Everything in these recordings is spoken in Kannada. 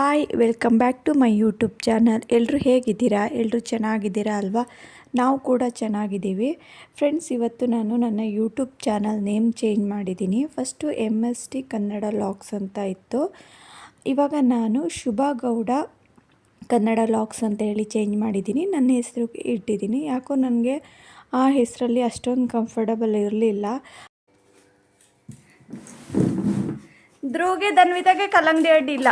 Hi welcome back to my YouTube channel. ಎಲ್ಲರೂ ಹೇಗಿದ್ದೀರಾ? ಎಲ್ಲರೂ ಚೆನ್ನಾಗಿದ್ದೀರಾ ಅಲ್ವಾ? ನಾವು ಕೂಡ ಚೆನ್ನಾಗಿದ್ದೀವಿ ಫ್ರೆಂಡ್ಸ್. ಇವತ್ತು ನಾನು ನನ್ನ ಯೂಟ್ಯೂಬ್ ಚಾನಲ್ ನೇಮ್ ಚೇಂಜ್ ಮಾಡಿದ್ದೀನಿ. ಫಸ್ಟು MST ಕನ್ನಡ ಲಾಗ್ಸ್ ಅಂತ ಇತ್ತು. ಇವಾಗ ನಾನು ಶುಭಾ ಗೌಡ ಕನ್ನಡ ಲಾಗ್ಸ್ ಅಂತ ಹೇಳಿ ಚೇಂಜ್ ಮಾಡಿದ್ದೀನಿ. ನನ್ನ ಹೆಸರು ಇಟ್ಟಿದ್ದೀನಿ. ಯಾಕೋ ನನಗೆ ಆ ಹೆಸರಲ್ಲಿ ಅಷ್ಟೊಂದು ಕಂಫರ್ಟಬಲ್ ಇರಲಿಲ್ಲ. ಧ್ರುವ್ಗೆ ಧನ್ವಿತಾಗೆ ಕಲ್ಲಂಗಡಿ ಅಡ್ಡಿಲ್ಲ.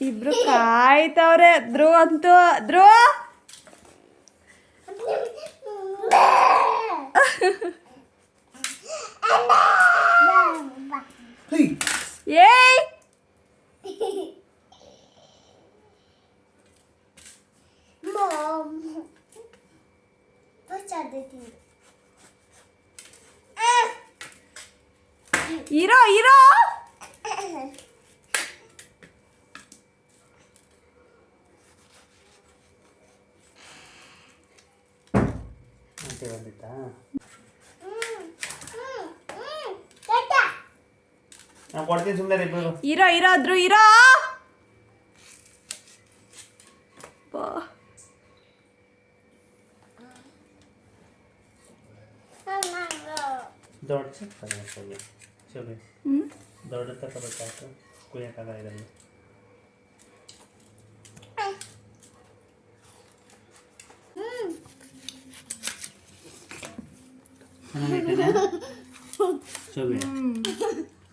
ಇಬ್ರು ಕಾಯ್ತವ್ರೆ. ಧ್ರುವ್ ಅಂತೂ ಧ್ರುವ್ ಏಯ್ ಇರೋ ಇರೋ ಬಂದಿತ್ತಾ? ಕೊಡ್ತೀನಿ ಸುಮ್ಮನೆ ಇರೋ ಇರೋದ್ರು ಇರೋ. ದೊಡ್ಡ ದೊಡ್ಡ ತಗೋಬೇಕಾಯ್ತು. ಕುಯ್ಯಕ್ಕಾಗಲ್ಲ ಇದನ್ನು.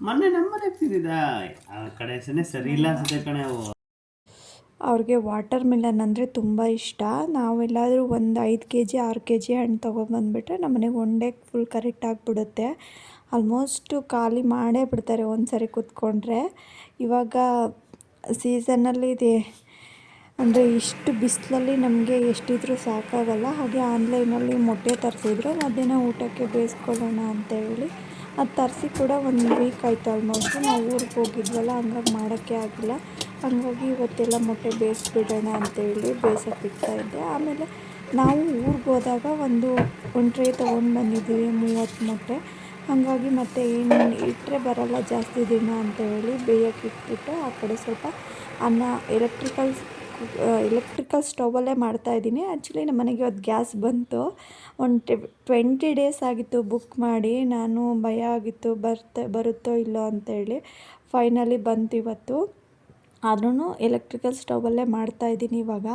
ಮೊನ್ನೆ ನಮ್ಮನೆ ಆ ಕಡೆ ಸರಿ ಇಲ್ಲ ಅನ್ಸುತ್ತೆ ಕಣೆ. ಅವು ಅವ್ರಿಗೆ ವಾಟರ್ ಮೆಲನ್ ಅಂದರೆ ತುಂಬ ಇಷ್ಟ. ನಾವೆಲ್ಲಾದರೂ ಒಂದು 5 kg 6 kg ಹಣ್ಣು ತೊಗೊಬಂದುಬಿಟ್ರೆ ನಮ್ಮನೆಗೆ ಒನ್ ಡೇ ಫುಲ್ ಕರೆಕ್ಟ್ ಆಗಿಬಿಡುತ್ತೆ. ಆಲ್ಮೋಸ್ಟು ಖಾಲಿ ಮಾಡೇ ಬಿಡ್ತಾರೆ ಒಂದು ಸರಿ ಕೂತ್ಕೊಂಡ್ರೆ. ಇವಾಗ ಸೀಸನಲ್ಲಿ ಇದೆ ಅಂದರೆ ಇಷ್ಟು ಬಿಸಿಲಲ್ಲಿ ನಮಗೆ ಎಷ್ಟಿದ್ರೂ ಸಾಕಾಗಲ್ಲ. ಹಾಗೆ ಆನ್ಲೈನಲ್ಲಿ ಮೊಟ್ಟೆ ತರಿಸಿದ್ರು ಮಧ್ಯಾಹ್ನ ಊಟಕ್ಕೆ ಬೇಯಿಸ್ಕೊಳ್ಳೋಣ ಅಂತೇಳಿ. ಅದು ತರಿಸಿ ಕೂಡ 1 ವೀಕ್ ಆಯಿತು ಆಲ್ಮೋಸ್ಟು. ನಾವು ಊರಿಗೆ ಹೋಗಿದ್ವಲ್ಲ, ಹಂಗಾಗಿ ಮಾಡೋಕ್ಕೆ ಆಗಿಲ್ಲ. ಹಾಗಾಗಿ ಇವತ್ತೆಲ್ಲ ಮೊಟ್ಟೆ ಬೇಯಿಸ್ಬಿಡೋಣ ಅಂತೇಳಿ ಬೇಯಿಸೋಕೆ ಇಡ್ತಾಯಿದ್ದೆ. ಆಮೇಲೆ ನಾವು ಊರಿಗೆ ಹೋದಾಗ ಒಂದು ಟ್ರೇ ತೊಗೊಂಡು ಬಂದಿದ್ದೀವಿ 30 ಮೊಟ್ಟೆ. ಹಾಗಾಗಿ ಮತ್ತೆ ಏನು ಇಟ್ಟರೆ ಬರೋಲ್ಲ ಜಾಸ್ತಿ ದಿನ ಅಂತ ಹೇಳಿ ಬೇಯೋಕ್ಕೆ ಇಟ್ಬಿಟ್ಟು ಆ ಕಡೆ ಸ್ವಲ್ಪ ಅನ್ನ ಎಲೆಕ್ಟ್ರಿಕಲ್ ಸ್ಟವಲ್ಲೇ ಮಾಡ್ತಾಯಿದ್ದೀನಿ. ಆ್ಯಕ್ಚುಲಿ ನಮ್ಮ ಮನೆಗೆ ಇವತ್ತು ಗ್ಯಾಸ್ ಬಂತು. ಒಂದು 20 ಡೇಸ್ ಆಗಿತ್ತು ಬುಕ್ ಮಾಡಿ. ನಾನು ಭಯ ಆಗಿತ್ತು ಬರುತ್ತೋ ಇಲ್ಲೋ ಅಂತೇಳಿ. ಫೈನಲಿ ಬಂತು ಇವತ್ತು. ಆದ್ರೂ ಎಲೆಕ್ಟ್ರಿಕಲ್ ಸ್ಟವಲ್ಲೇ ಮಾಡ್ತಾಯಿದ್ದೀನಿ ಇವಾಗ.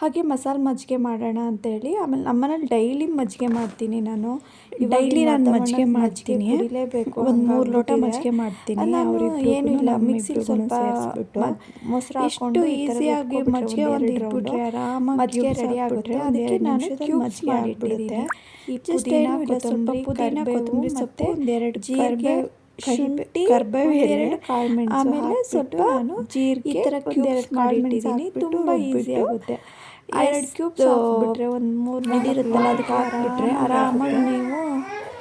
ಹಾಗೆ ಮಸಾಲೆ ಮಜ್ಜಿಗೆ ಮಾಡೋಣ ಅಂತೇಳಿ. ಆಮೇಲೆ ನಮ್ಮನೇಲಿ ಡೈಲಿ ಮಜ್ಜಿಗೆ ಮಾಡ್ತೀನಿ ನಾನು. ಡೈಲಿ ನಾನು ಮಜ್ಜಿಗೆ ಮಾಡ್ತೀನಿ, ಕುಡಿಲೇಬೇಕು. ಒಂದು 3 ಲೋಟ ಮಜ್ಜಿಗೆ ಮಾಡ್ತೀನಿ. ನಾನು ಏನೂ ಇಲ್ಲ, ಮಿಕ್ಸಿಗೆ ಸ್ವಲ್ಪ ಮೊಸರು ಹಾಕ್ಕೊಂಡು ಈಸಿಯಾಗಿ ಮಜ್ಜಿಗೆ ಒಂದು ಇಟ್ಬಿಟ್ರೆ ಆರಾಮಾಗಿ ಮಜ್ಜಿಗೆ ರೆಡಿ ಆಗುತ್ತೆ. ಅದಕ್ಕೆ ನಾನು ಮಜ್ಜಿಗೆ ಮಾಡಿಬಿಡುತ್ತೆ. ಜಸ್ಟ್ ಏನು ಇಲ್ಲ, ಸ್ವಲ್ಪ ಪುದೀನ ಕೊತ್ತಂಬರಿ ಸೊಪ್ಪು, 2 ಜೀರಿಗೆ, ಶುಂಠಿ, ಕರ್ಬೇವು, 2 ಕಾಳುಮೆಣಸು, ಆಮೇಲೆ ಸ್ವಲ್ಪ ನಾನು ಜೀರಿಗೆ ಈ ಥರ ಕ್ಯೂಬ್ಸ್ ಮಾಡಿಟ್ಟಿದ್ದೀನಿ. ತುಂಬ ಈಸಿ ಆಗುತ್ತೆ. 2 ಕ್ಯೂಬ್ಸ್ ಹಾಕ್ಬಿಟ್ರೆ ಒಂದು 3 ನೀರಿರುತ್ತಲ್ಲ ಅದಕ್ಕೆ ಹಾಕ್ಬಿಟ್ರೆ ಆರಾಮಾಗಿ ನೀವು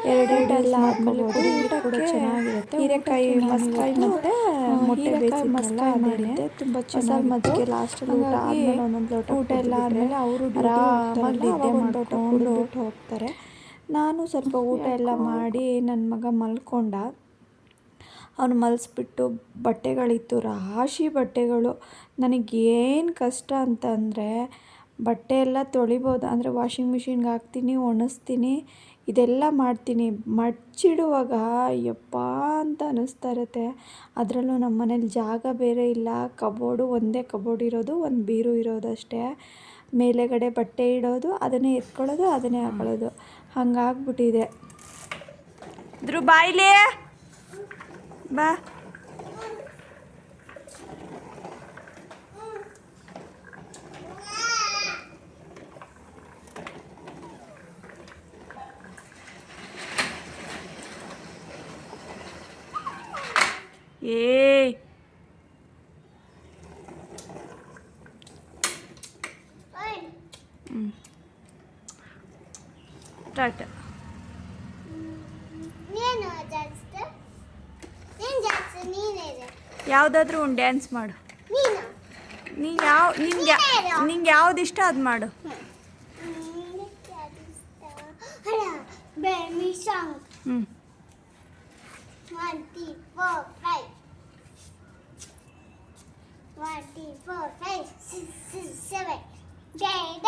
2 ಎಲ್ಲ ಆದಮೇಲೆ ಕುಡಿಲಿಕ್ಕೆ ಕೂಡ ಚೆನ್ನಾಗಿರುತ್ತೆ. ಹೀರೆಕಾಯಿ ಮಸ್ಕಾಯಿ ಮತ್ತು ಮೊಟ್ಟೆ ಬೇಯಿಸಿದ್ನಲ್ಲ ಅದೇನೆ ತುಂಬ ಚೆನ್ನಾಗಿ ಮಜ್ಜಿಗೆ ಲಾಸ್ಟಲ್ಲಿ ಊಟ ಆದಮೇಲೆ ಒಂದೊಂದು ಲೋಟ ಊಟ ಎಲ್ಲ ಆದಮೇಲೆ ಅವರು ಆರಾಮಾಗಿ ನಿದ್ದೆ ಮಾಡಿಕೊಂಡು ಬಿಟ್ಟು ಹೋಗ್ತಾರೆ. ನಾನು ಸ್ವಲ್ಪ ಊಟ ಎಲ್ಲ ಮಾಡಿ ನನ್ನ ಮಗ ಮಲ್ಕೊಂಡ. ಅವನು ಮಲಗಿಸ್ಬಿಟ್ಟು ಬಟ್ಟೆಗಳಿತ್ತು, ರಾಶಿ ಬಟ್ಟೆಗಳು. ನನಗೇನು ಕಷ್ಟ ಅಂತಂದರೆ ಬಟ್ಟೆ ಎಲ್ಲ ತೊಳಿಬೋದು ಅಂದರೆ ವಾಷಿಂಗ್ ಮಿಷಿನ್ಗೆ ಹಾಕ್ತೀನಿ, ಒಣಗಿಸ್ತೀನಿ, ಇದೆಲ್ಲ ಮಾಡ್ತೀನಿ. ಮಡ್ಚಿಡುವಾಗ ಯಪ್ಪ ಅಂತ ಅನ್ನಿಸ್ತಾ ಇರುತ್ತೆ. ಅದರಲ್ಲೂ ನಮ್ಮ ಮನೇಲಿ ಜಾಗ ಬೇರೆ ಇಲ್ಲ. ಕಬೋರ್ಡು ಒಂದೇ ಕಬೋರ್ಡ್ ಇರೋದು, ಒಂದು ಬೀರು ಇರೋದಷ್ಟೇ. ಮೇಲೆಗಡೆ ಬಟ್ಟೆ ಇಡೋದು, ಅದನ್ನೇ ಎತ್ಕೊಳ್ಳೋದು, ಅದನ್ನೇ ಹಾಕೊಳ್ಳೋದು, ಹಂಗಾಗ್ಬಿಟ್ಟಿದೆ. ಧ್ರುವ್ ಬಾಯ್ಲಿ ಬಾ. ಏಯ್ ಟಾಟಾ. ಯಾವುದಾದ್ರೂ ಒಂದು ಡ್ಯಾನ್ಸ್ ಮಾಡು. ನಿಂಗೆ ಯಾವ್ದು ಇಷ್ಟ ಅದು ಮಾಡು. 4, 5, 6, 7, 8,